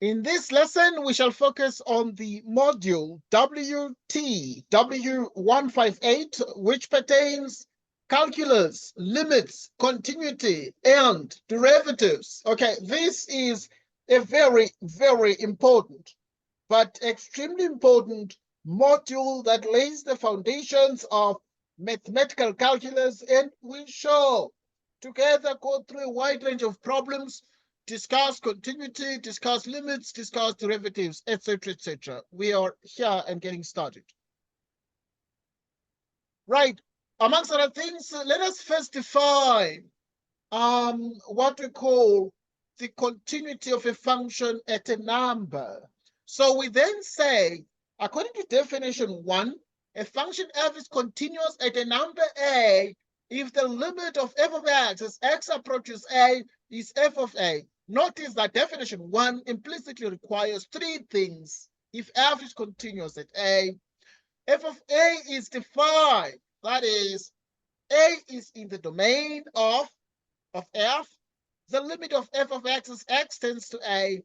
In this lesson, we shall focus on the module WTW158, which pertains calculus, limits, continuity, and derivatives. Okay, this is a very, very important, but extremely important module that lays the foundations of mathematical calculus, and we shall together go through a wide range of problems, discuss continuity, discuss limits, discuss derivatives, etc., etc. We are here and getting started. Right. Amongst other things, let us first define what we call the continuity of a function at a number. So we then say, according to definition 1, a function f is continuous at a number a if the limit of f of x as x approaches a is f of a. Notice that definition 1 implicitly requires three things. If f is continuous at a, f of a is defined. That is, a is in the domain of f. The limit of f of x as x tends to a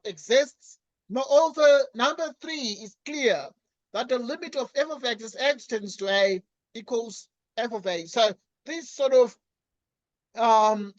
exists. Moreover, number 3 is clear that the limit of f of x as x tends to a equals f of a. So this sort of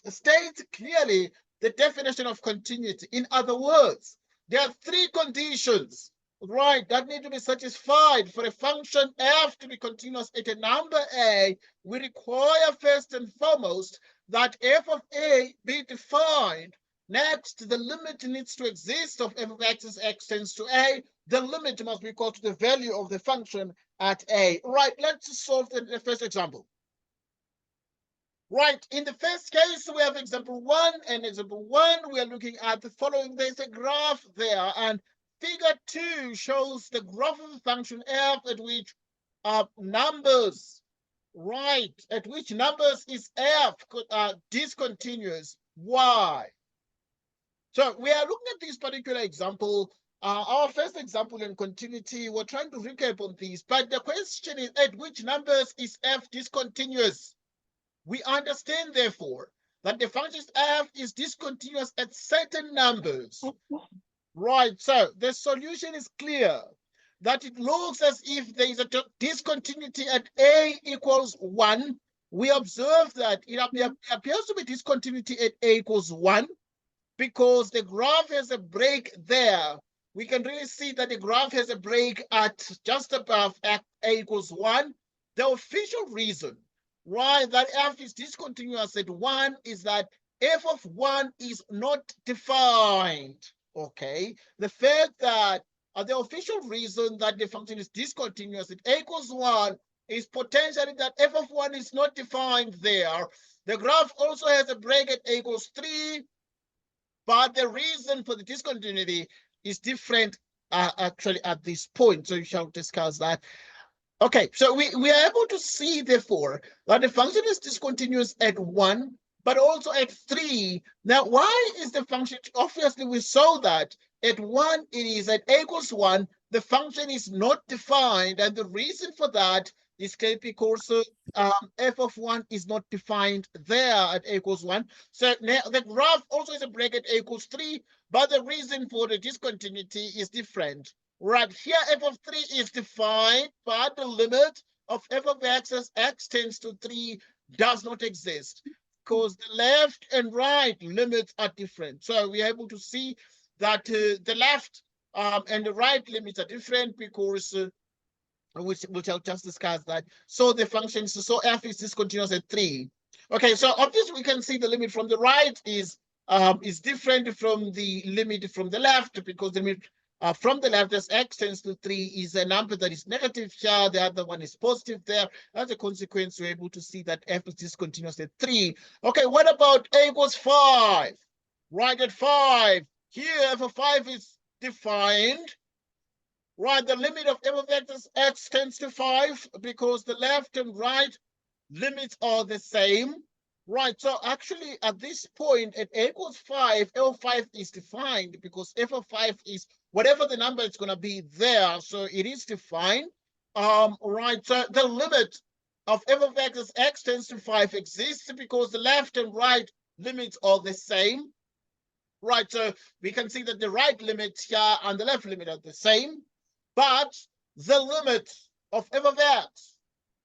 states clearly the definition of continuity. In other words, there are three conditions, right, that need to be satisfied for a function f to be continuous at a number a. We require first and foremost that f of a be defined. Next, the limit needs to exist of f of x as x tends to a. The limit must be equal to the value of the function at a. Right, let's solve the first example. Right, in the first case, we have example 1, and example 1, we are looking at the following. There's a graph there, and figure 2 shows the graph of a function f at which numbers, right, at which numbers is f discontinuous. Why? So we are looking at this particular example. Our first example in continuity, we're trying to recap on these, but the question is, at which numbers is f discontinuous? We understand, therefore, that the function f is discontinuous at certain numbers. Right, so the solution is clear, that it looks as if there is a discontinuity at a equals 1. We observe that it appears to be discontinuity at a equals 1 because the graph has a break there. We can really see that the graph has a break at just above a equals 1. The official reason why that f is discontinuous at 1 is that f of 1 is not defined. Okay, the fact that the official reason that the function is discontinuous at a equals 1 is potentially that f of 1 is not defined there. The graph also has a break at a equals 3, but the reason for the discontinuity is different actually at this point. So we shall discuss that. Okay, so we are able to see, therefore, that the function is discontinuous at 1, but also at 3. Now, why is the function? Obviously, we saw that at 1, it is at a equals 1. The function is not defined, and the reason for that is clear because f of 1 is not defined there at a equals 1. So now the graph also is a break at a equals 3, but the reason for the discontinuity is different. Right here, f of 3 is defined, but the limit of f of x as x tends to 3 does not exist because the left and right limits are different. So we are able to see that the left and the right limits are different because which I'll just discuss that. So the function, so f is discontinuous at 3. Okay, so obviously we can see the limit from the right is different from the limit from the left, because the limit from the left as x tends to 3 is a number that is negative here, the other one is positive there. As a consequence, we're able to see that f is discontinuous at 3. Okay, what about a equals 5? Right, at 5, here f of 5 is defined. Right, the limit of f of x as x tends to 5 because the left and right limits are the same. Right, so actually at this point at a equals 5, f of 5 is defined because f of 5 is whatever the number is going to be there, so it is defined. Right, so the limit of f of x as x tends to 5 exists because the left and right limits are the same. Right, so we can see that the right limit here and the left limit are the same, but the limit of f of x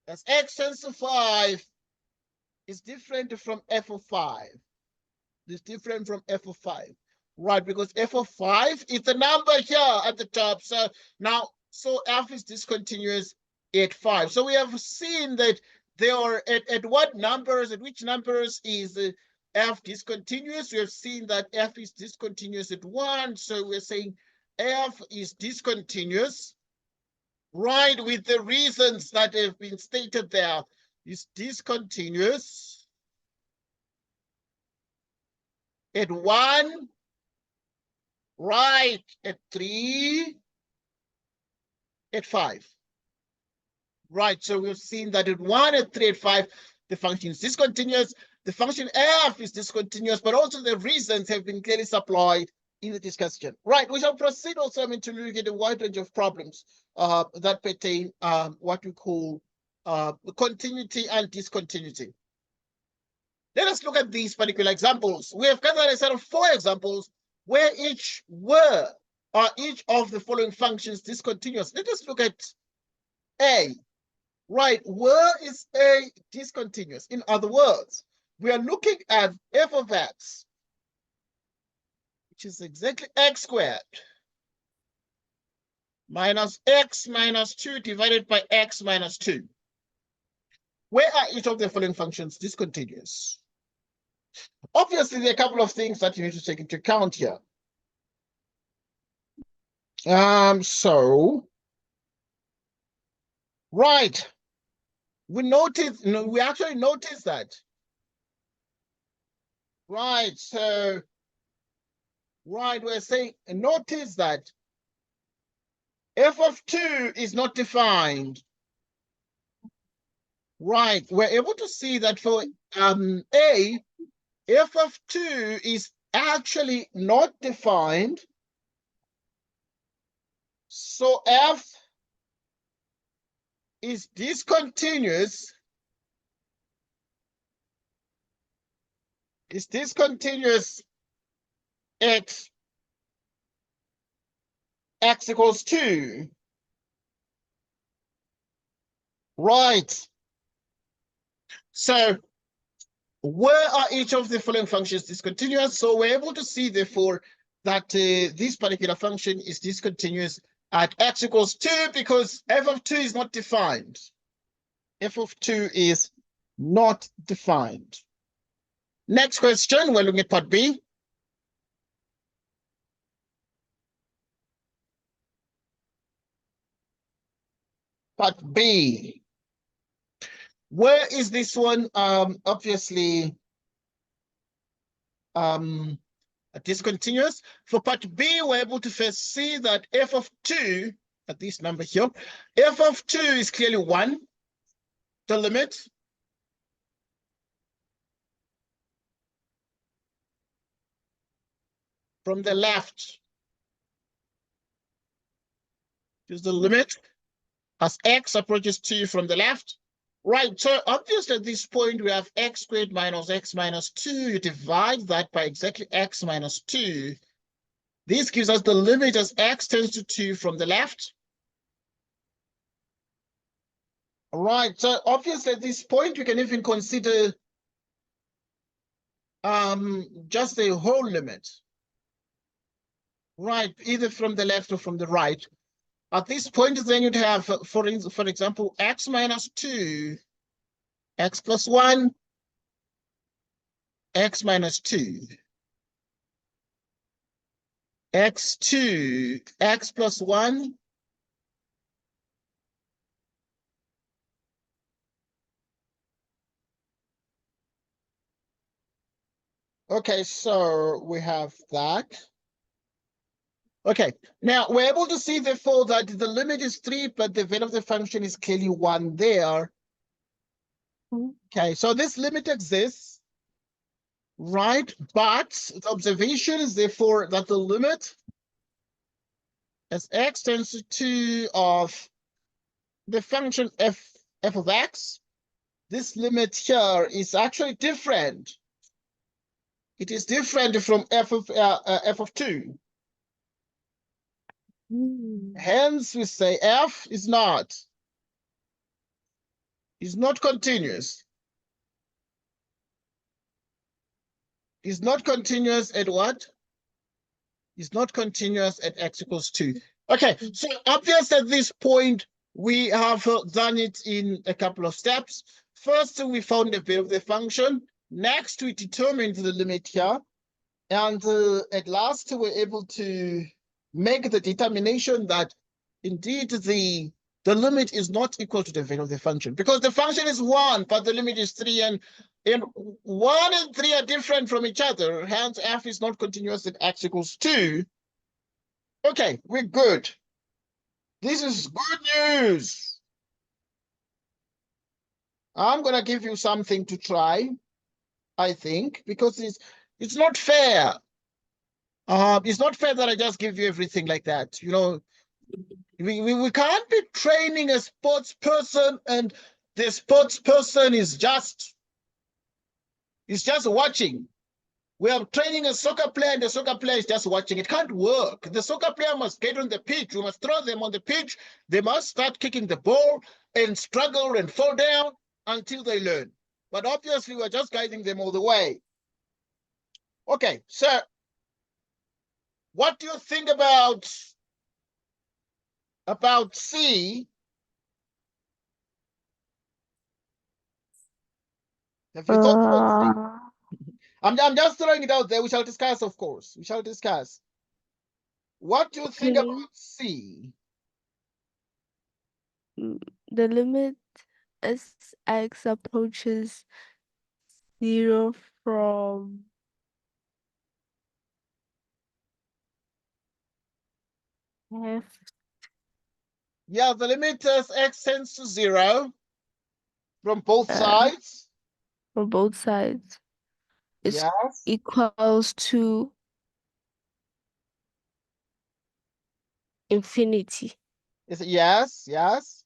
as x tends to 5 is different from f of 5. It's different from f of 5, right? Because f of 5 is the number here at the top. So now, so f is discontinuous at 5. So we have seen that they are at what numbers, at which numbers is f discontinuous? We have seen that f is discontinuous at 1. So we're saying f is discontinuous, right, with the reasons that have been stated there. Is discontinuous at 1, right, at 3, at 5. Right, so we've seen that at 1, at 3, at 5, the function is discontinuous. The function f is discontinuous, but also the reasons have been clearly supplied in the discussion. Right, we shall proceed also to look at a wide range of problems that pertain what we call continuity and discontinuity. Let us look at these particular examples. We have gathered a set of 4 examples where each of the following functions discontinuous. Let us look at A. Right, where is A discontinuous? In other words, we are looking at f of x, which is exactly x squared minus x minus 2 divided by x minus 2. Where are each of the following functions discontinuous? Obviously, there are a couple of things that you need to take into account here. Right, we actually notice that. Right, so, right, we're saying, notice that f of 2 is not defined. Right, we're able to see that for A, f of 2 is actually not defined. So f is discontinuous. It's discontinuous at x equals 2. Right. So where are each of the following functions discontinuous? So we're able to see, therefore, that this particular function is discontinuous at x equals 2 because f of 2 is not defined. F of 2 is not defined. Next question, we're looking at part B. Part B. Where is this one? Obviously, discontinuous. For part B, we're able to first see that f of 2, at this number here, f of 2 is clearly 1, the limit. From the left is the limit as x approaches 2 from the left. Right, so obviously at this point we have x squared minus x minus 2. You divide that by exactly x minus 2. This gives us the limit as x tends to 2 from the left. All right, so obviously at this point we can even consider just the whole limit. Right, either from the left or from the right. At this point, then you'd have, for example, x minus 2, x plus 1, x minus 2, x2, x plus 1, okay, so we have that. Okay, now we're able to see, therefore, that the limit is 3, but the value of the function is clearly 1 there. Okay, so this limit exists, right? But the observation is, therefore, that the limit as x tends to 2 of the function f of x, this limit here is actually different It is different from f of 2. Hence, we say f is not continuous. Is not continuous at what? Is not continuous at x equals 2. Okay, so obvious at this point, we have done it in a couple of steps. First, we found the value of the function. Next, we determined the limit here. And at last, we're able to make the determination that indeed the limit is not equal to the value of the function, because the function is 1, but the limit is 3, and 1 and 3 are different from each other. Hence, f is not continuous at x equals 2. Okay, we're good. This is good news. I'm going to give you something to try, I think, because it's not fair. It's not fair that I just give you everything like that. You know, we can't be training a sports person and the sports person is just watching. We are training a soccer player and the soccer player is just watching. It can't work. The soccer player must get on the pitch. We must throw them on the pitch. They must start kicking the ball and struggle and fall down until they learn. But obviously, we're just guiding them all the way. Okay, so what do you think about C? Have you thought about C? I'm just throwing it out there. We shall discuss, of course. We shall discuss. What do you think about C? The limit as x approaches 0 from f. Yeah, the limit as x tends to 0 from both sides. From both sides. Is Yes. equals to infinity. Yes, yes.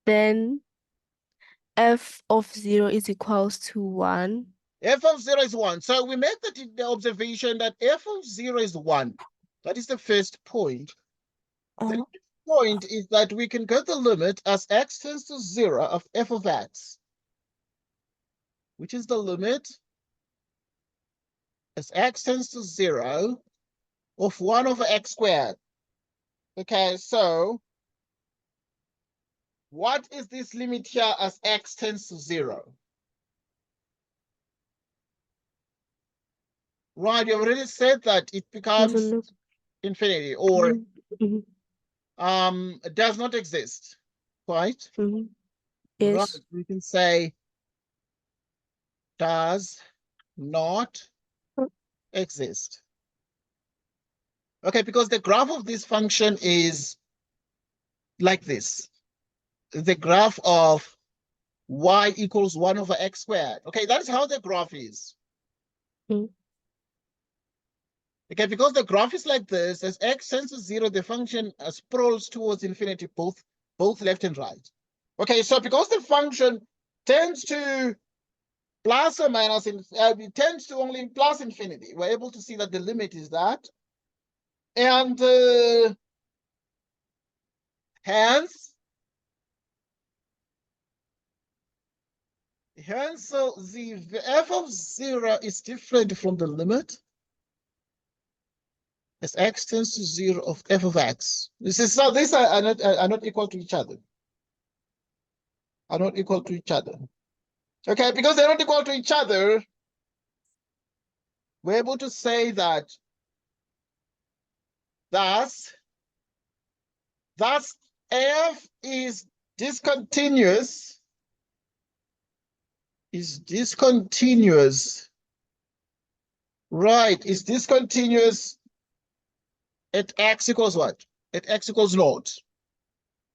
Then f of 0 is equals to 1. F of 0 is 1. So we make the observation that f of 0 is 1. That is the first point. The next point is that we can get the limit as x tends to 0 of f of x, which is the limit as x tends to 0 of 1 over x squared. Okay, so what is this limit here as x tends to 0? Right, you already said that it becomes infinity, or it does not exist, right? Yes. Right, we can say does not exist. Okay, because the graph of this function is like this. The graph of y equals 1 over x squared. Okay, that is how the graph is. Okay, because the graph is like this, as x tends to 0, the function sprawls towards infinity, both left and right. Okay, so because the function tends to plus or minus, it tends to only plus infinity, we're able to see that the limit is that. And hence, so the f of 0 is different from the limit as x tends to 0 of f of x. These are not equal to each other. Are not equal to each other. Okay, because they're not equal to each other, we're able to say that thus f is discontinuous. Right, is discontinuous at x equals what? At x equals 0.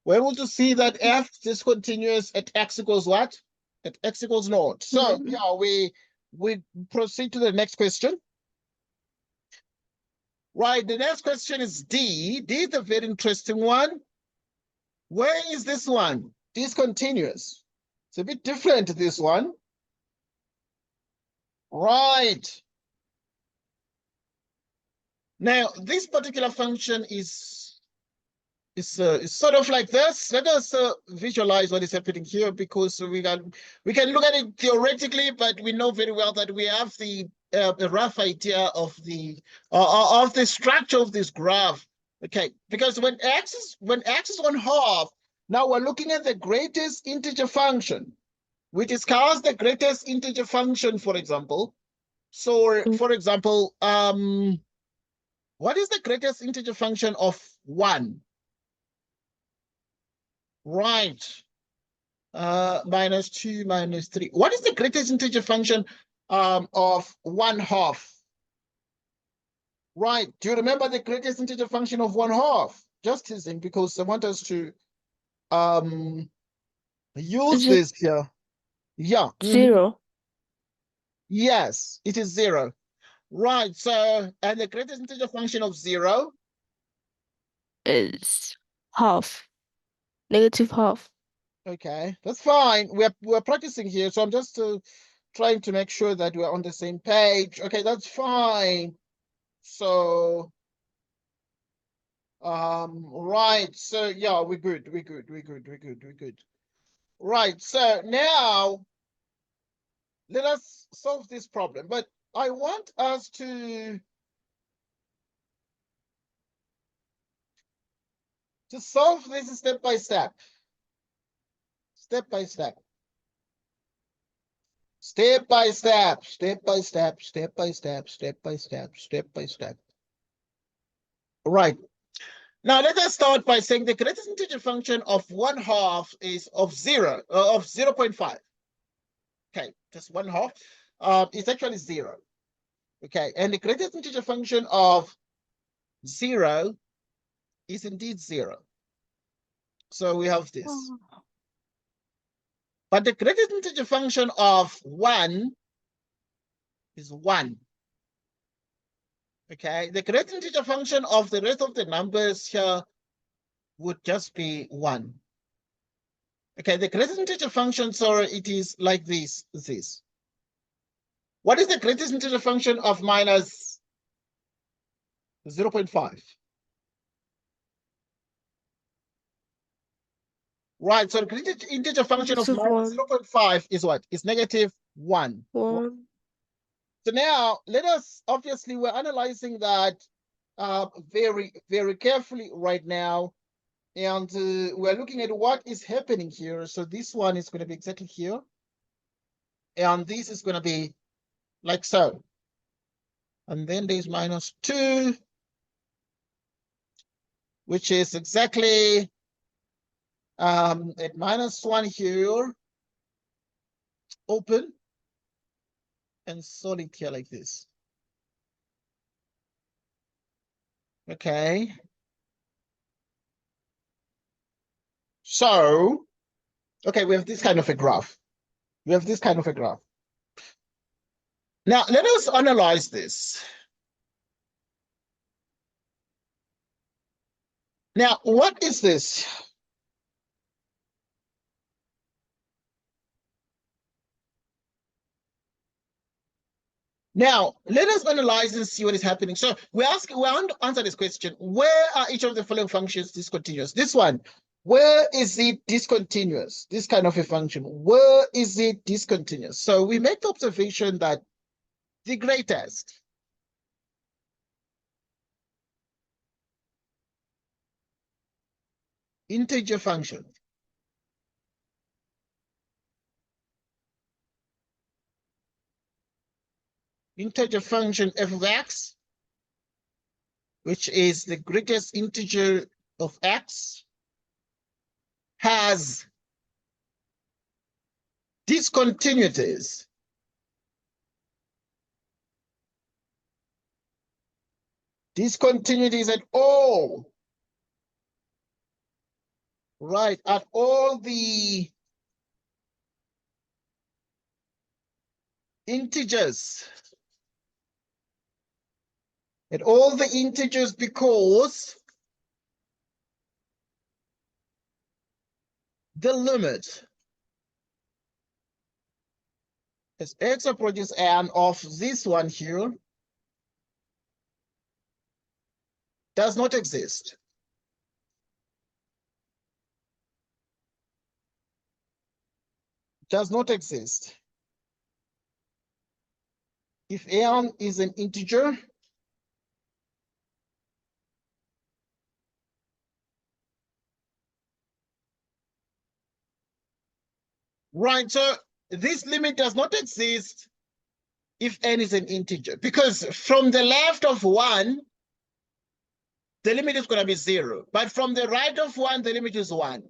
We're able to see that f is discontinuous at x equals what? At x equals 0. So yeah, we proceed to the next question. Right, the next question is D. D is a very interesting one. Where is this one? Discontinuous. It's a bit different, this one. Right. Now, this particular function is sort of like this. Let us visualize what is happening here, because we can look at it theoretically, but we know very well that we have a rough idea of the structure of this graph. Okay, because when x is 1/2, now we're looking at the greatest integer function. We discussed the greatest integer function, for example. So, for example, what is the greatest integer function of 1? Right. -2, -3. What is the greatest integer function of 1/2? Right. Do you remember the greatest integer function of 1/2? Just teasing, because I want us to use Is it this here. Yeah. 0? Yes, it is 0. Right. So, and the greatest integer function of 0? Is half. -half. Okay, that's fine. We're practicing here, so I'm just trying to make sure that we're on the same page. Okay, that's fine. So, right. So yeah, we're good. We're good. Right. So now let us solve this problem. But I want us to solve this step by step. Step by step. Step by step. Step by step. Step by step. Step by step. Step by step. Right. Now let us start by saying the greatest integer function of 1/2 is of 0.5. Okay, just 1/2. It's actually 0. Okay, and the greatest integer function of 0 is indeed 0. So we have this. Oh. But the greatest integer function of 1 is 1. Okay, the greatest integer function of the rest of the numbers here would just be 1. Okay, the greatest integer function, so it is like this. What is the greatest integer function of minus 0.5? Right, so the greatest integer function of minus 0.5 is what? Is -1. 1. So now let us, obviously, we're analyzing that very, very carefully right now. And we're looking at what is happening here. So this one is going to be exactly here. And this is going to be like so. And then there's -2, which is exactly at -1 here, open, and solid here like this. Okay. So, okay, we have this kind of a graph. Now, let us analyze this. Now, what is this? Now, let us analyze and see what is happening. So we want to answer this question. Where are each of the following functions discontinuous? This one, where is it discontinuous? This kind of a function, where is it discontinuous? So we make the observation that the greatest integer function f of x, which is the greatest integer of x, has discontinuities at all, right, at all the integers, because the limit as x approaches n of this one here does not exist. Does not exist. If n is an integer, right? So this limit does not exist if n is an integer, because from the left of 1, the limit is going to be 0. But from the right of 1, the limit is 1.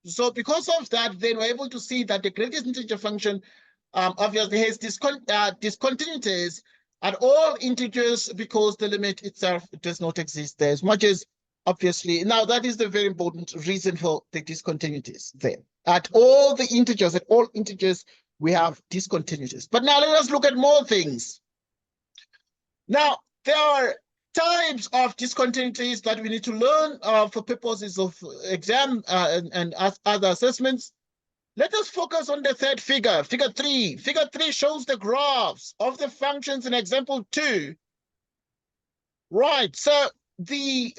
So because of that, then we're able to see that the greatest integer function obviously has discontinuities at all integers because the limit itself does not exist there, as much as obviously. Now, that is the very important reason for the discontinuities there. At all integers, we have discontinuities. But now let us look at more things. Now, there are types of discontinuities that we need to learn for purposes of exam and other assessments. Let us focus on the third figure, figure 3. Figure 3 shows the graphs of the functions in example 2. Right, so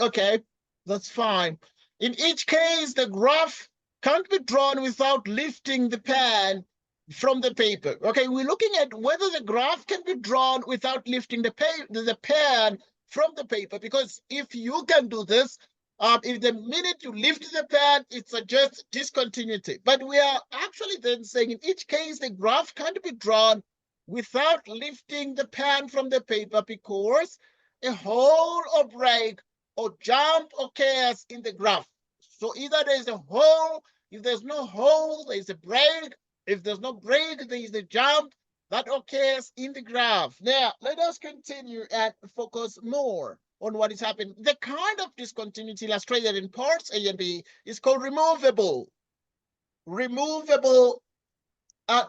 okay, that's fine. In each case, the graph can't be drawn without lifting the pen from the paper. Okay, we're looking at whether the graph can be drawn without lifting the pen from the paper, because if you can do this, if the minute you lift the pen, it suggests discontinuity. But we are actually then saying in each case, the graph can't be drawn without lifting the pen from the paper because a hole or break or jump occurs in the graph. So either there's a hole, if there's no hole, there's a break. If there's no break, there is a jump that occurs in the graph. Now, let us continue and focus more on what is happening. The kind of discontinuity illustrated in parts A and B is called removable. Removable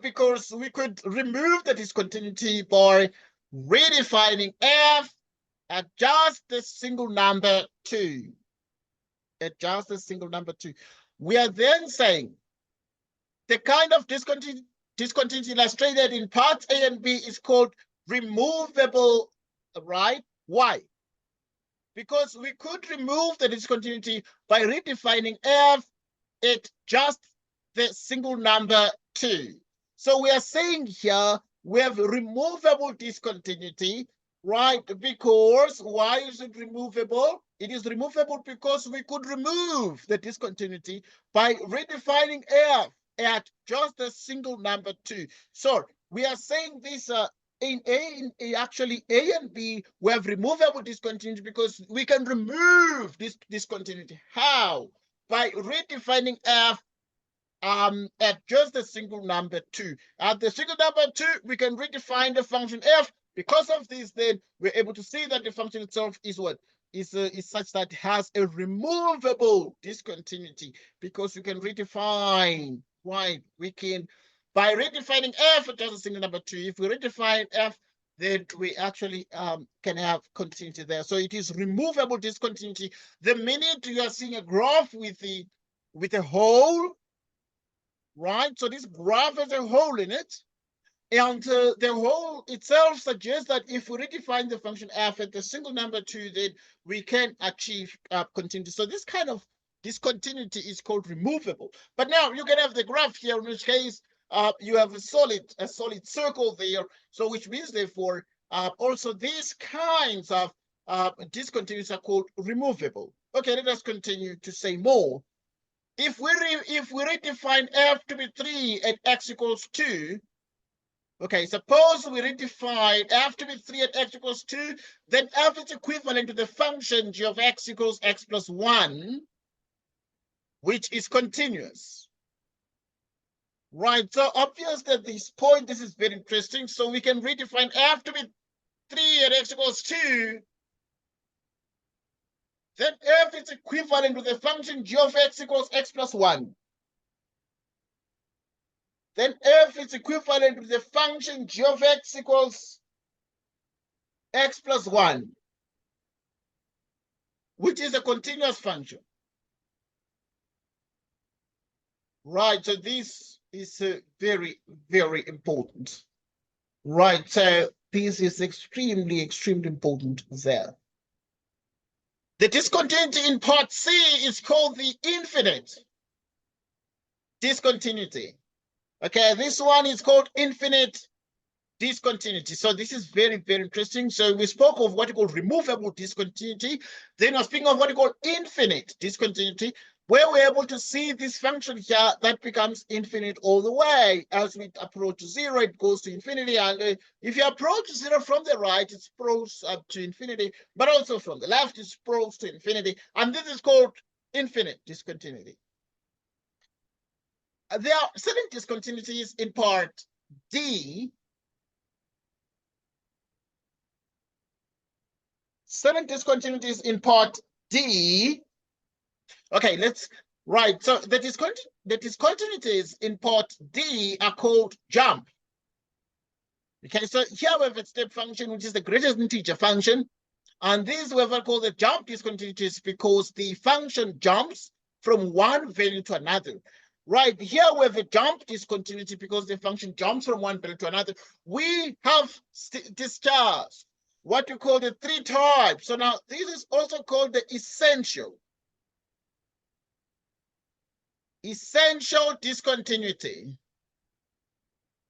because we could remove the discontinuity by redefining f at just the single number 2. At just the single number 2. We are then saying the kind of discontinuity illustrated in parts A and B is called removable, right? Why? Because we could remove the discontinuity by redefining f at just the single number 2. So we are saying here we have removable discontinuity, right? Because why is it removable? It is removable because we could remove the discontinuity by redefining f at just the single number 2. So we are saying this actually A and B, we have removable discontinuity because we can remove this discontinuity. How? By redefining f at just the single number 2. At the single number 2, we can redefine the function f. Because of this, then we're able to see that the function itself is what? Is such that it has a removable discontinuity because we can redefine, right? We can, by redefining f at just a single number 2, if we redefine f, then we actually can have continuity there. So it is removable discontinuity. The minute you are seeing a graph with a hole, right? So this graph has a hole in it. And the hole itself suggests that if we redefine the function f at the single number 2, then we can achieve continuity. So this kind of discontinuity is called removable. But now you can have the graph here, in which case you have a solid circle there. So which means, therefore, also these kinds of discontinuities are called removable. Okay, let us continue to say more. If we redefine f to be 3 at x equals 2, okay, suppose we redefine f to be 3 at x equals 2, then f is equivalent to the function g of x equals x plus 1, which is continuous. Right, so obviously at this point, this is very interesting. So we can redefine f to be 3 at x equals 2, then f is equivalent to the function g of x equals x plus 1. Then f is equivalent to the function g of x equals x plus 1, which is a continuous function. Right, so this is very, very important. Right, so this is extremely, extremely important there. The discontinuity in part C is called the infinite discontinuity. Okay, this one is called infinite discontinuity. So this is very, very interesting. So we spoke of what we call removable discontinuity. Then we're speaking of what we call infinite discontinuity, where we're able to see this function here that becomes infinite all the way. As we approach zero, it goes to infinity. And if you approach zero from the right, it sprawls up to infinity, but also from the left, it sprawls to infinity. And this is called infinite discontinuity. There are certain discontinuities in part D. Certain discontinuities in part D. Okay, right. So the discontinuities in part D are called jump. Okay, so here we have a step function, which is the greatest integer function. And these we have called the jump discontinuities because the function jumps from one value to another. Right, here we have a jump discontinuity because the function jumps from one value to another. We have discharge, what you call the three types. So now this is also called the essential discontinuity.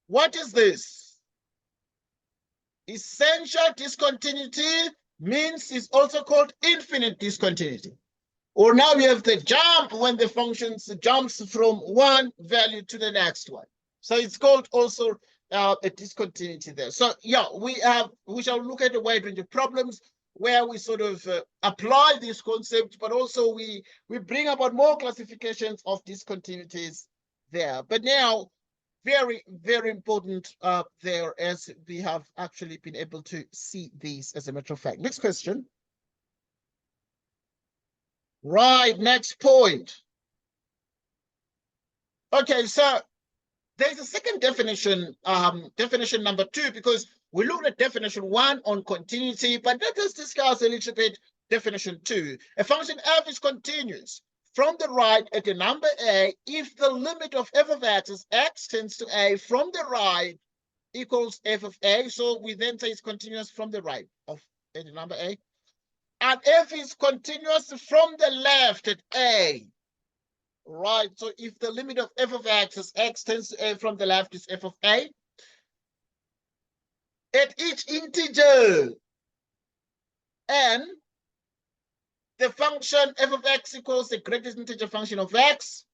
What is this? Essential discontinuity means it's also called infinite discontinuity. Or now we have the jump when the function jumps from one value to the next one. So it's called also a discontinuity there. So yeah, we shall look at a wide range of problems where we sort of apply this concept, but also we bring about more classifications of discontinuities there. But now, very, very important there, as we have actually been able to see these as a matter of fact. Next question. Right, next point. Okay, so there's a second definition, definition number 2, because we looked at definition 1 on continuity, but let us discuss a little bit definition 2. A function f is continuous from the right at a number a if the limit of f of x as x tends to a from the right equals f of a. So we then say it's continuous from the right of at a number a. And f is continuous from the left at a. Right, so if the limit of f of x as x tends to a from the left is f of a, at each integer n, the function f of x equals the greatest integer function of x,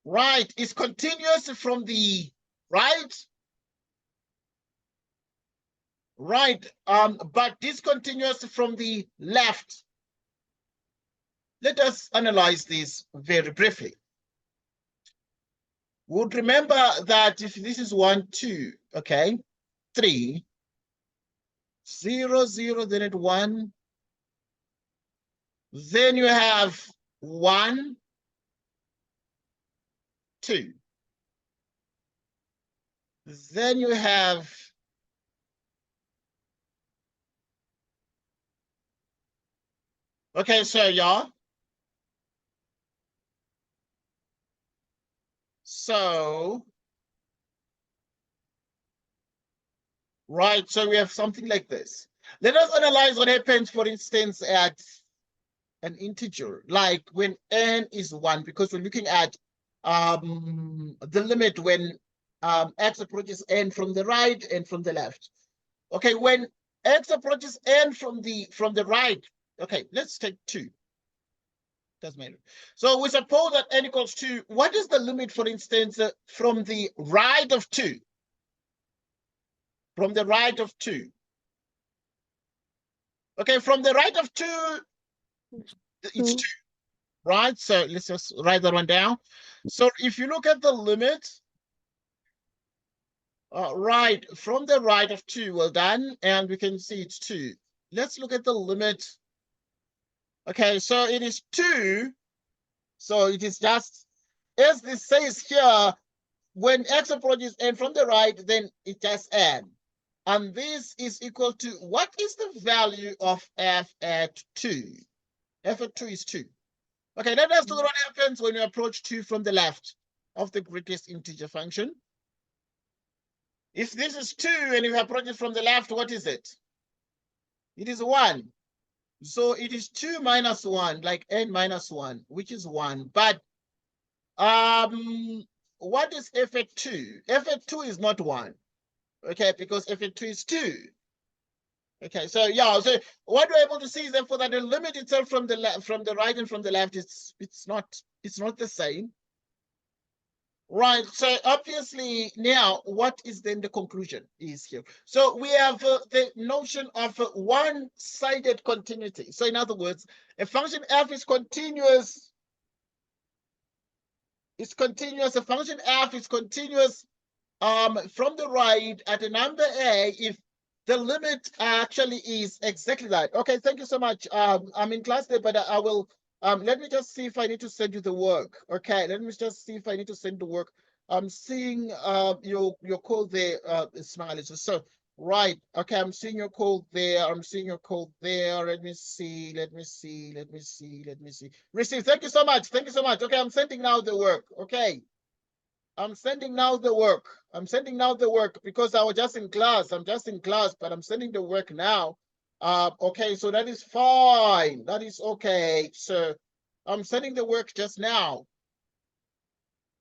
right, is continuous from the right, but discontinuous from the left. Let us analyze this very briefly. Would remember that if this is 1, 2, okay, 3, 0, 0, then at 1, then you have 1, 2. Then you have okay, so yeah. So right, so we have something like this. Let us analyze what happens, for instance, at an integer, like when n is 1, because we're looking at the limit when x approaches n from the right and from the left. Okay, when x approaches n from the right, okay, let's take 2. Doesn't matter. So we suppose that n equals 2. What is the limit, for instance, from the right of 2? From the right of 2. Okay, from the right of 2, it's 2, right? So let's just write that one down. So if you look at the limit, right, from the right of 2, well done, and we can see it's 2. Let's look at the limit. Okay, so it is 2. So it is just, as this says here, when x approaches n from the right, then it just n. And this is equal to, what is the value of f at 2? F at 2 is 2. Okay, let us look at what happens when you approach 2 from the left of the greatest integer function. If this is 2 and you approach it from the left, what is it? It is 1. So it is 2 minus 1, like n minus 1, which is 1. But what is f at 2? F at 2 is not 1. Okay, because f at 2 is 2. Okay, so yeah, so what we're able to see is therefore that the limit itself from the right and from the left it's not the same. Right, so obviously now what is then the conclusion is here. So we have the notion of one-sided continuity. So in other words, a function f is continuous. It's continuous. A function f is continuous from the right at a number a if the limit actually is exactly that. Okay, thank you so much. I'm in class there, but I will let me just see if I need to send you the work. Okay, let me just see if I need to send the work. I'm seeing your call there, Smiley. So right, okay, I'm seeing your call there. I'm seeing your call there. Let me see. Receive. Thank you so much. Thank you so much. Okay, I'm sending now the work. Okay. I'm sending now the work. I'm sending now the work because I was just in class. I'm just in class, but I'm sending the work now. Okay, so that is fine. That is okay. So I'm sending the work just now.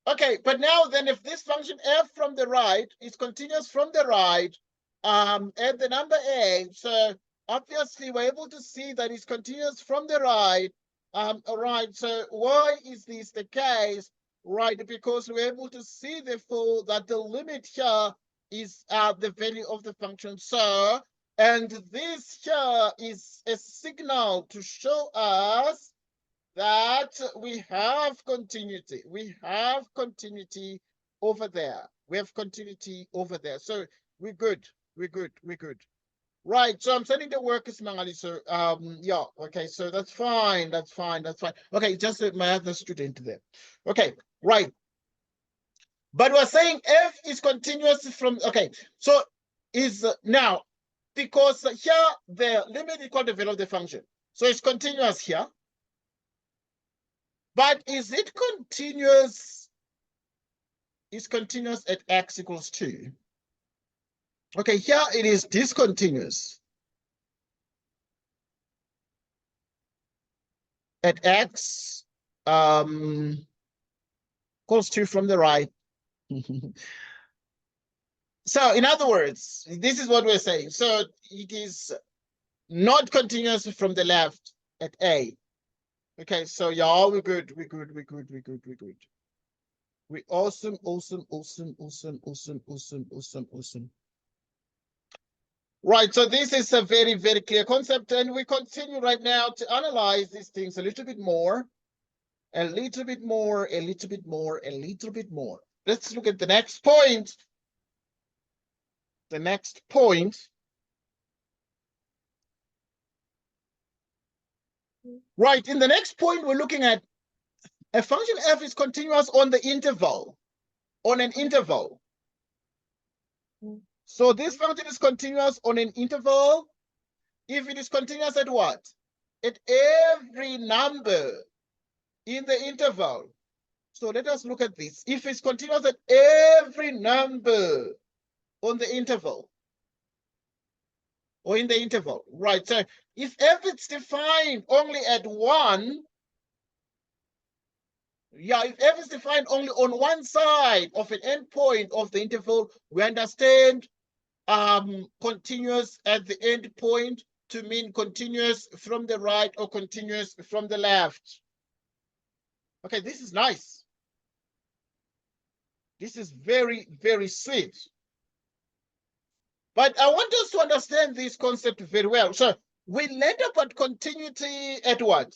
Okay, but now then if this function f from the right is continuous from the right at the number a, so obviously we're able to see that it's continuous from the right. All right, so why is this the case? Right, because we're able to see therefore that the limit here is the value of the function so, and this here is a signal to show us that we have continuity. We have continuity over there. We have continuity over there. So we're good. We're good. We're good. Right. So I'm sending the work, Ismaili. So yeah. Okay. So that's fine. That's fine. That's fine. Okay. Just my other student there. Okay. Right. But we're saying f is continuous from. Okay. So is now because here the limit is called the value of the function. So it's continuous here. But is it continuous? It's continuous at x equals 2. Okay, here it is discontinuous. At x equals 2 from the right. So in other words, this is what we're saying. So it is not continuous from the left at a. Okay, so yeah, we're good. We awesome. Right, so this is a very, very clear concept, and we continue right now to analyze these things a little bit more. Let's look at the next point. The next point. Right, in the next point, we're looking at a function f is continuous on the interval, on an interval. So this function is continuous on an interval if it is continuous at what? At every number in the interval. So let us look at this. If it's continuous at every number on the interval, or in the interval, right? So if f is defined only at 1, yeah, if f is defined only on one side of an endpoint of the interval, we understand continuous at the end point to mean continuous from the right or continuous from the left. Okay, this is nice. This is very, very sweet. But I want us to understand this concept very well. So we land up at continuity at what?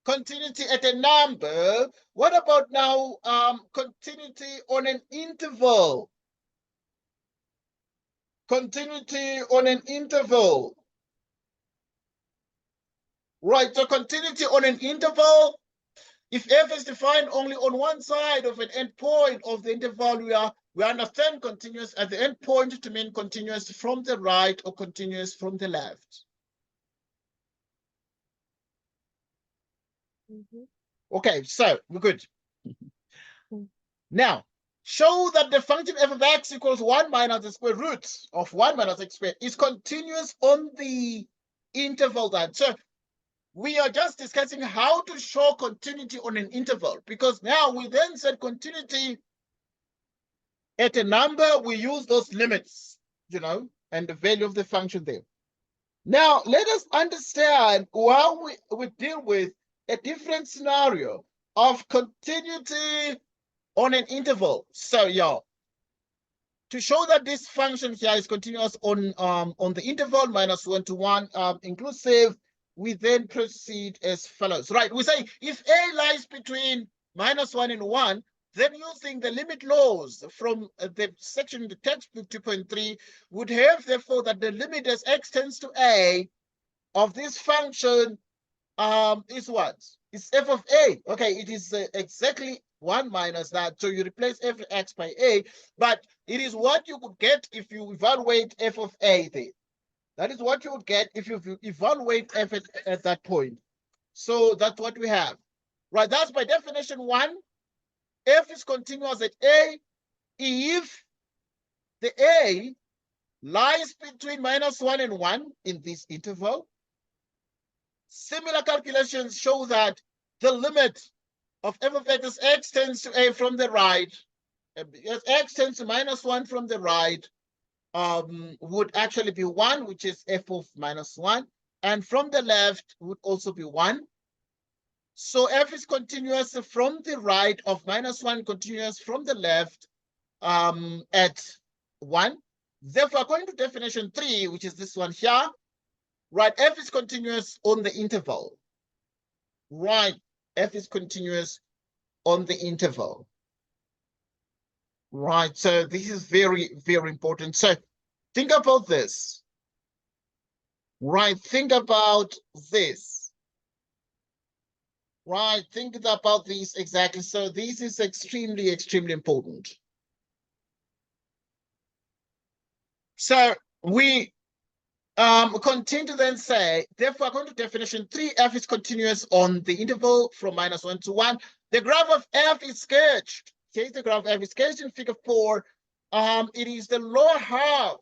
Continuity at a number. What about now continuity on an interval? Continuity on an interval. Right, so continuity on an interval. If f is defined only on one side of an endpoint of the interval, we understand continuous at the endpoint to mean continuous from the right or continuous from the left. Okay, so we're good. Now, show that the function f of x equals 1 minus the square root of 1 minus x squared is continuous on the interval time. So we are just discussing how to show continuity on an interval, because now we then said continuity at a number, we use those limits, and the value of the function there. Now, let us understand how we deal with a different scenario of continuity on an interval. So, to show that this function here is continuous on the interval -1 to 1 inclusive, we then proceed as follows. Right, we say if a lies between -1 and 1, then using the limit laws from the section in the textbook 2.3 would have, therefore, that the limit as x tends to a of this function is what? It's f of a. Okay, it is exactly 1 minus that. So you replace f of x by a, but it is what you would get if you evaluate f of a there. That is what you would get if you evaluate f at that point. So that's what we have. Right, that's by definition 1. F is continuous at a if the a lies between -1 and 1 in this interval. Similar calculations show that the limit of f of x as x tends to a from the right, as x tends to -1 from the right, would actually be 1, which is f of -1, and from the left would also be 1. So f is continuous from the right of -1, continuous from the left at 1. Therefore, according to definition 3, which is this one here, right, f is continuous on the interval. Right, f is continuous on the interval. Right, so this is very, very important. So think about this. Right, think about this. Right, think about this exactly. So this is extremely, extremely important. So we continue to then say, therefore, according to definition 3, f is continuous on the interval from -1 to 1. The graph of f is sketched. Here's the graph of f is sketched in figure 4. It is the lower half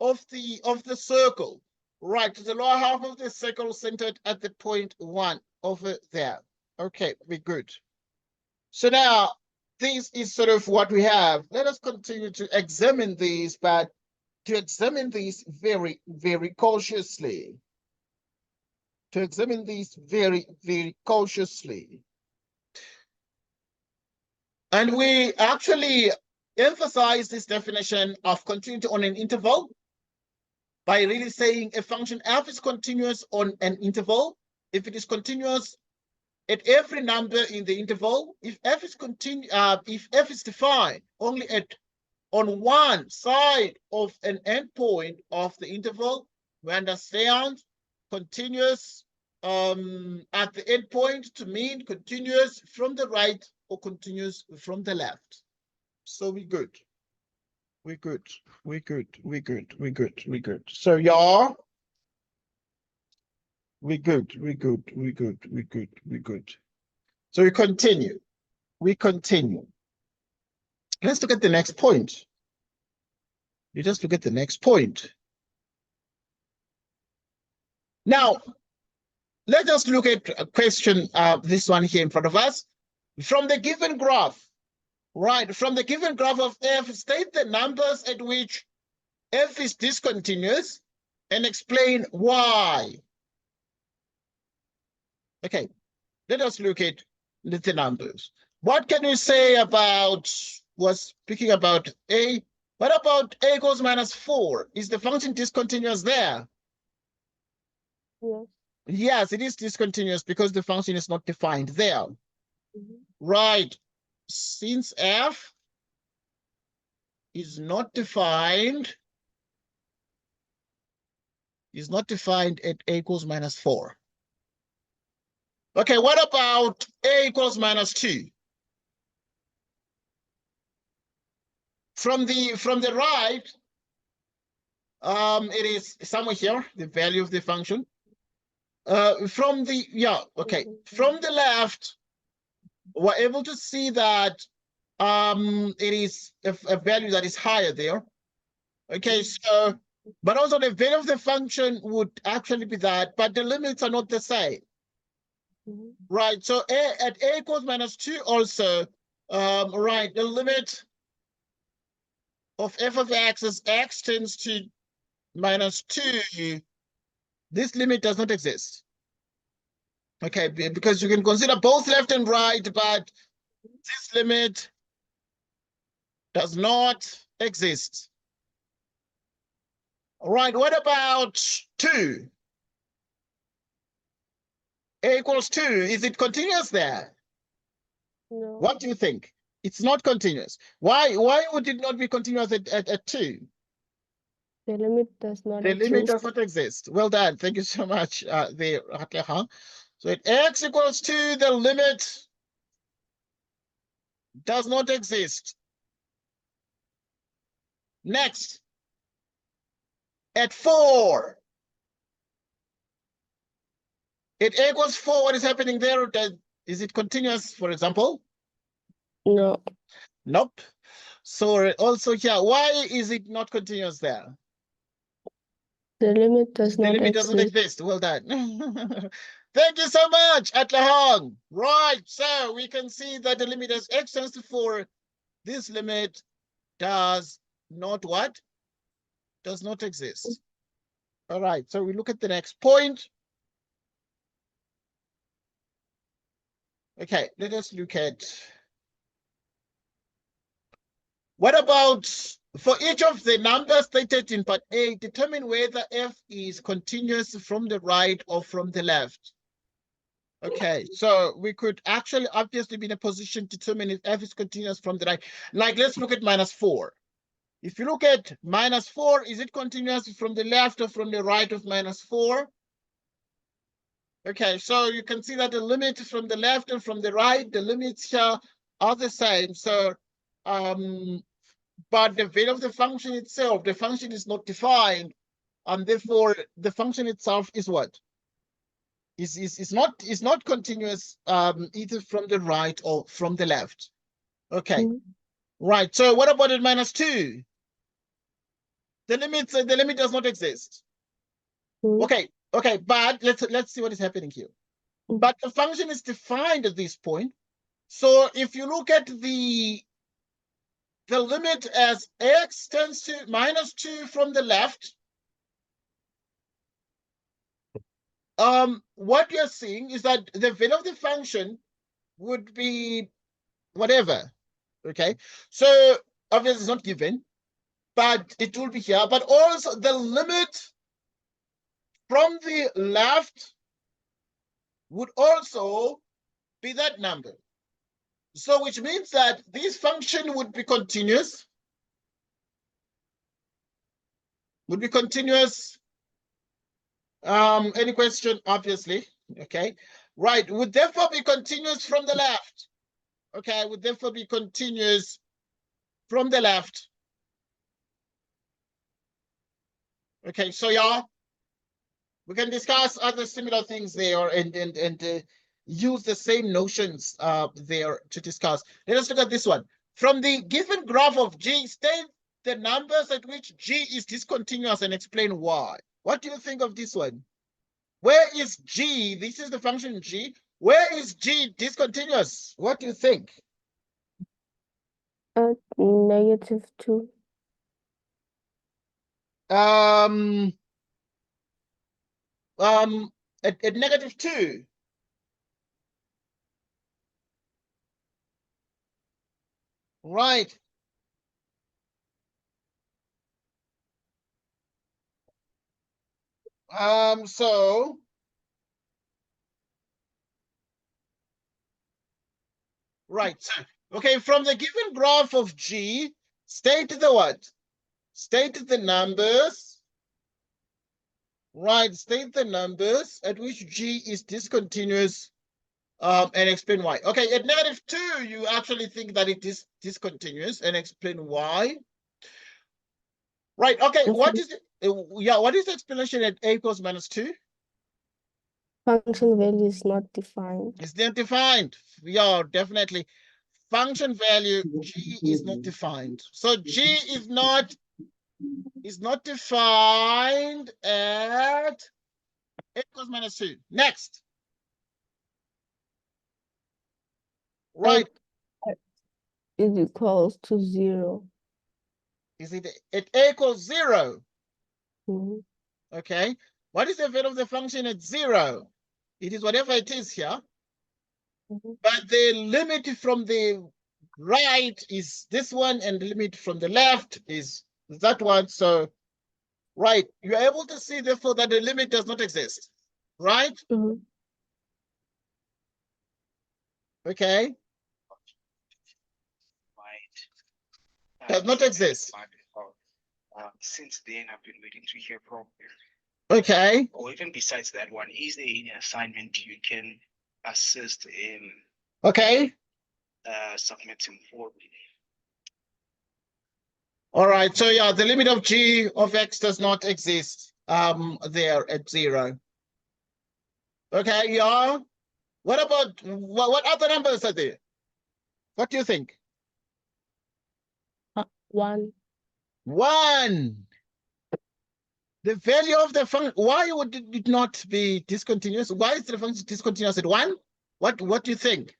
of the circle. Right, the lower half of the circle centered at the point 1 over there. Okay, we're good. So now this is sort of what we have. Let us continue to examine these, but to examine these very, very cautiously. To examine these very, very cautiously. And we actually emphasize this definition of continuity on an interval by really saying a function f is continuous on an interval if it is continuous at every number in the interval. If f is defined only on one side of an endpoint of the interval, we understand continuous at the endpoint to mean continuous from the right or continuous from the left. So we're good. We're good. We're good. We're good. We're good. We're good. So y'all, we're good. We're good. We're good. We're good. We're good. So we continue. We continue. Let's look at the next point. You just look at the next point. Now, let's just look at a question, this one here in front of us. From the given graph, right, from the given graph of f, state the numbers at which f is discontinuous and explain why. Okay, let us look at the numbers. What can you say about, was speaking about a, what about a equals -4? Is the function discontinuous there? Yes. Yes, it is discontinuous because the function is not defined there. Right. Since f is not defined at a equals -4. Okay, what about a equals -2? From the right, it is somewhere here, the value of the function. From the, from the left, we're able to see that it is a value that is higher there. Okay, so, but also the value of the function would actually be that, but the limits are not the same. Right, so at a equals minus 2 also, right, the limit of f of x as x tends to minus 2, this limit does not exist. Okay, because you can consider both left and right, but this limit does not exist. All right, what about 2? A equals 2, is it continuous there? No. What do you think? It's not continuous. Why would it not be continuous at 2? The limit does not The exist. limit does not exist. Well done. Thank you so much there. So at x equals 2, the limit does not exist. Next, at 4, at a equals 4, what is happening there? Is it continuous, for example? No. Nope. So also here, why is it not continuous there? The limit does The not limit doesn't exist. Well done. Thank you so much, Atlahong. Right, so we can see that the limit as x tends to 4, this limit does not what? Does not exist. All right, so we look at the next point. Okay, let us look at what about for each of the numbers stated in part A, determine whether f is continuous from the right or from the left. Okay, so we could actually obviously be in a position to determine if f is continuous from the right. Like, let's look at minus 4. If you look at minus 4, is it continuous from the left or from the right of minus 4? Okay, so you can see that the limit from the left and from the right, the limits here are the same. So, but the value of the function itself, the function is not defined, and therefore the function itself is what? Is not continuous either from the right or from the left. Okay, right. So what about at minus 2? The limit does not exist. Okay, but let's see what is happening here. But the function is defined at this point. So if you look at the limit as x tends to minus 2 from the left, what you're seeing is that the value of the function would be whatever. Okay, so obviously it's not given, but it will be here. But also the limit from the left would also be that number. So which means that this function would be continuous. Would be continuous. Any question? Obviously. Okay. Right. Would therefore be continuous from the left. Okay. Would therefore be continuous from the left. Okay. So yeah, we can discuss other similar things there and use the same notions there to discuss. Let us look at this one. From the given graph of G, state the numbers at which G is discontinuous and explain why. What do you think of this one? Where is G? This is the function G. Where is G discontinuous? What do you think? At -2. At -2. Right. So right. Okay, from the given graph of G, state the what? State the numbers. Right, state the numbers at which G is discontinuous and explain why. Okay, at -2, you actually think that it is discontinuous and explain why. Right, okay, what is the explanation at A equals -2? Function value is not defined. It's not defined. Yeah, definitely. function value g is not defined. So g is not defined at a equals minus 2. Next. Right. Is equals to 0. Is it equals 0? Mhm. Okay. What is the value of the function at 0? It is whatever it is here. Mhm. But the limit from the right is this one, and the limit from the left is that one. So, right, you're able to see, therefore, that the limit does not exist. Right? Mhm. Okay. Does not exist. Since then, I've been waiting to hear from you. Okay. Or even besides that one, is there any assignment you can assist in Okay. submitting for me? All right. So yeah, the limit of g of x does not exist there at 0. Okay. Yeah. What about what other numbers are there? What do you think? 1. 1. The value of the function. Why would it not be discontinuous? Why is the function discontinuous at 1? What do you think?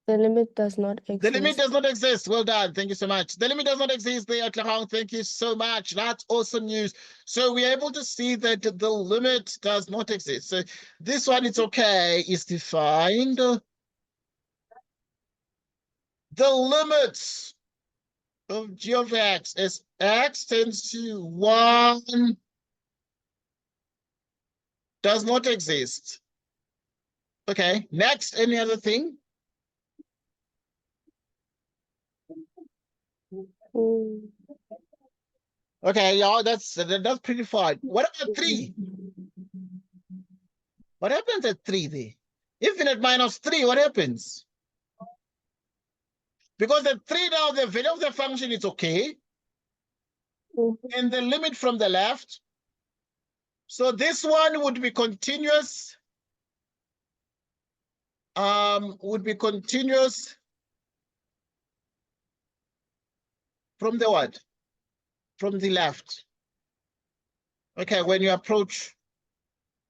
The limit does not exist. The limit does not exist. Well done. Thank you so much. The limit does not exist there, Tlahang. Thank you so much. That's awesome news. So we're able to see that the limit does not exist. So this one, it's okay, is defined. The limits of g of x as x tends to 1 does not exist. Okay, next, any other thing? Mm. Okay, yeah, that's pretty fine. What about 3? What happens at 3 there? Infinite minus 3, what happens? Because at 3 now, the value of the function is okay. Mhm. And the limit from the left. So this one would be continuous. Would be continuous from the what? From the left. Okay, when you approach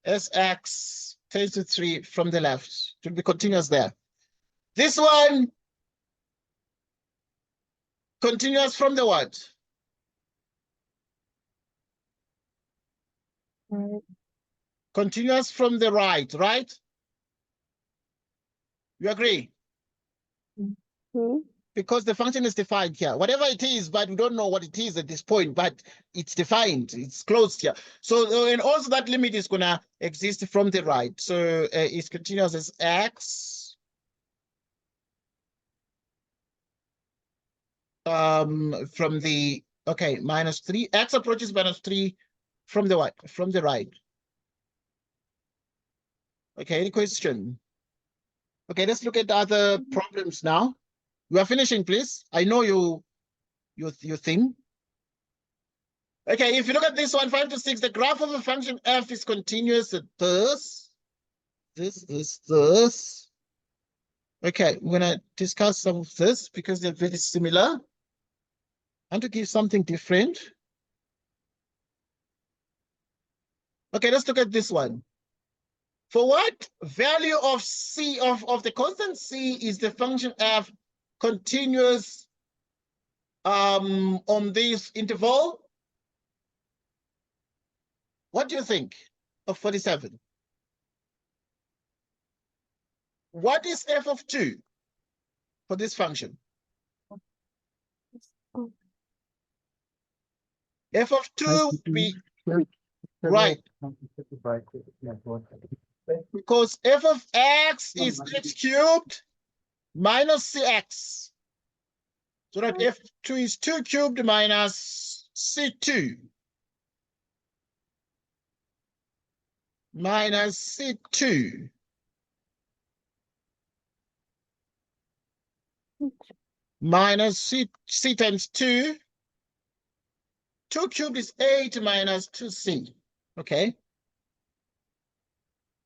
Sx tends to 3 from the left, it will be continuous there. This one, continuous from the what? Right. Continuous from the right, right? You agree? Mhm. Because the function is defined here. Whatever it is, but we don't know what it is at this point, but it's defined, it's closed here. So, and also that limit is gonna exist from the right. So it's continuous as x from the, okay, minus 3, x approaches minus 3 from the what? From the right. Okay, any question? Okay, let's look at other problems now. We are finishing, please. I know your thing. Okay, if you look at this one, 5 to 6, the graph of a function f is continuous at this. This is this. Okay, we're gonna discuss some of this because they're very similar. I want to give something different. Okay, let's look at this one. For what value of c of the constant c is the function f continuous on this interval? What do you think of 47? What is f of 2 for this function? Oh. F of 2 would be right, because f of x is x cubed minus cx. So that f2 is 2 cubed minus c2 minus c2 minus c times 2. 2 cubed is 8 minus 2c. Okay.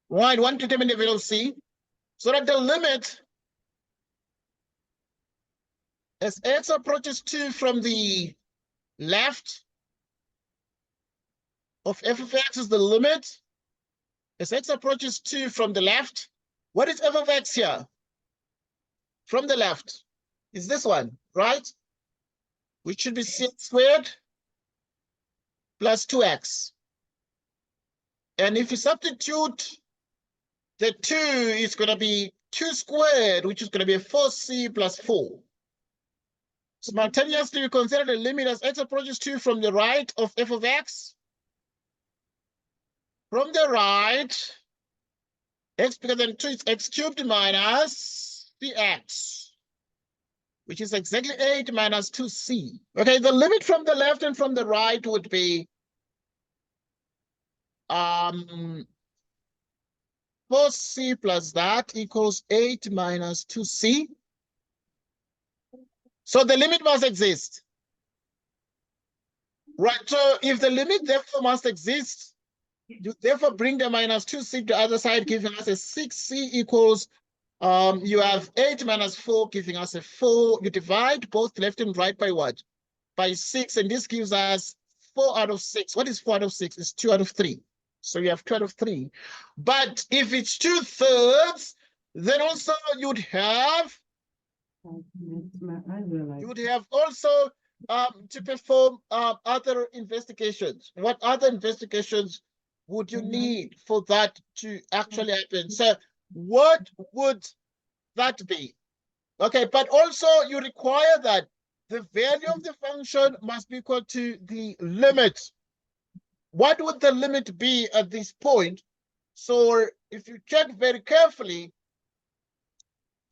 Right, want to determine the value of c. So that the limit As x approaches 2 from the left of f of x is the limit. As x approaches 2 from the left, what is f of x here? From the left is this one, right? Which should be c squared plus 2x. And if you substitute the 2, is going to be 2 squared, which is going to be a 4c plus 4. Simultaneously, we consider the limit as x approaches 2 from the right of f of x. From the right, x bigger than 2 is x cubed minus cx, which is exactly 8 minus 2c. Okay, the limit from the left and from the right would be 4c plus that equals 8 minus 2c. So the limit must exist. Right, so if the limit therefore must exist, you therefore bring the minus 2c to the other side, giving us a 6c equals, you have 8 minus 4, giving us a 4. You divide both left and right by what? By 6, and this gives us 4 out of 6. What is 4 out of 6? It's 2 out of 3. So you have 2 out of 3. But if it's 2/3, then also you'd have also to perform other investigations. What other investigations would you need for that to actually happen? So what would that be? Okay, but also you require that the value of the function must be equal to the limit. What would the limit be at this point? So if you check very carefully,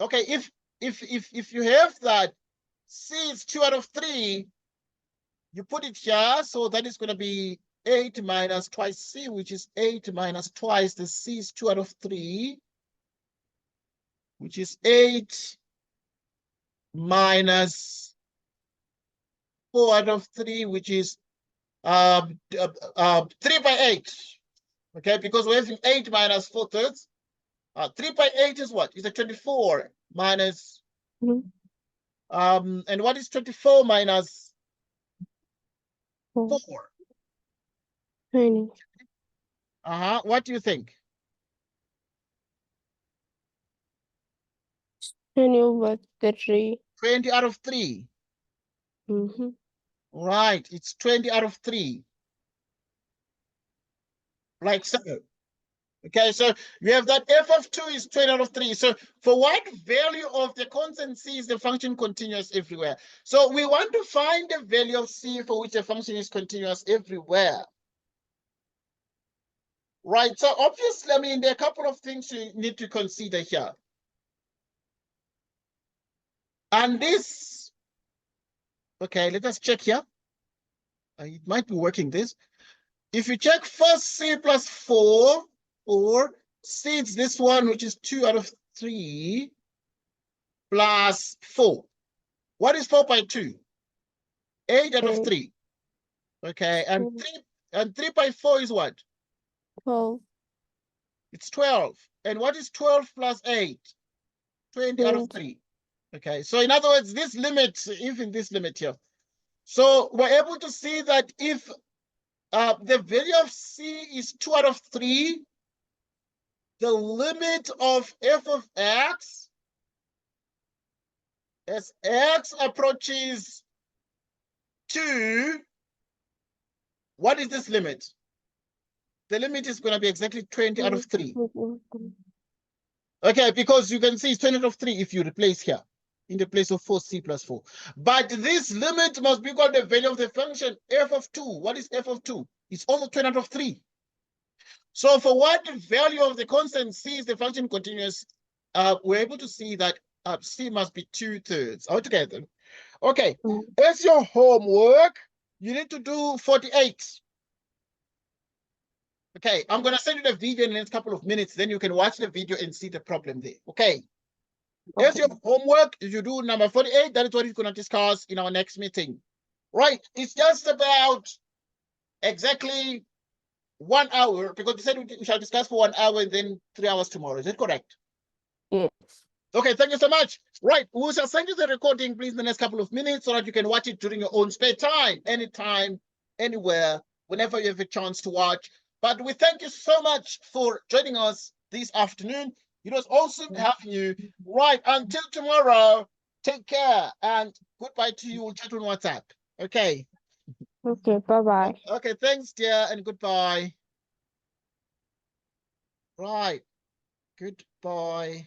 okay, if you have that c is 2 out of 3, you put it here, so that is going to be 8 minus twice c, which is 8 minus twice the c is 2 out of 3, which is 8 minus 4 out of 3, which is 3 by 8. Okay, because we're having 8 minus 4/3. 3 by 8 is what? It's a 24 minus, and what is 24 minus 4? 20. What do you think? 20 over 3. 20 out of 3. Right, it's 20 out of 3. Like so. Okay, so we have that f of 2 is 20 out of 3. So for what value of the constant c is the function continuous everywhere? So we want to find the value of c for which the function is continuous everywhere. Right, so obviously, I mean, there are a couple of things you need to consider here. And this, okay, let us check here. It might be working this. If you check first c plus 4, or c, it's this one, which is 2 out of 3 plus 4. What is 4 by 2? 8 out of 3. Okay, and 3 by 4 is what? 12. It's 12. And what is 12 plus 8? 20 out of 3. Okay, so in other words, this limit, even this limit here. So we're able to see that if the value of c is 2 out of 3, the limit of f of x as x approaches 2, what is this limit? The limit is going to be exactly 20 out of 3. Okay, because you can see it's 20 out of 3 if you replace here in the place of 4c plus 4. But this limit must be equal to the value of the function f of 2. What is f of 2? It's also 20 out of 3. So for what value of the constant c is the function continuous, we're able to see that c must be 2/3 altogether. Okay, as your homework, you need to do 48. Okay, I'm going to send you the video in the next couple of minutes. Then you can watch the video and see the problem there. Okay. As your homework, you do number 48. That is what we're going to discuss in our next meeting. Right. It's just about exactly 1 hour, because we said we shall discuss for 1 hour and then 3 hours tomorrow. Is that correct? Yes. Okay, thank you so much. Right, we shall send you the recording, please, in the next couple of minutes so that you can watch it during your own spare time, anytime, anywhere, whenever you have a chance to watch. But we thank you so much for joining us this afternoon. It was awesome having you. Right, until tomorrow, take care and goodbye to you. We'll chat on WhatsApp. Okay. Okay, bye-bye. Okay, thanks, dear, and goodbye. Right, goodbye.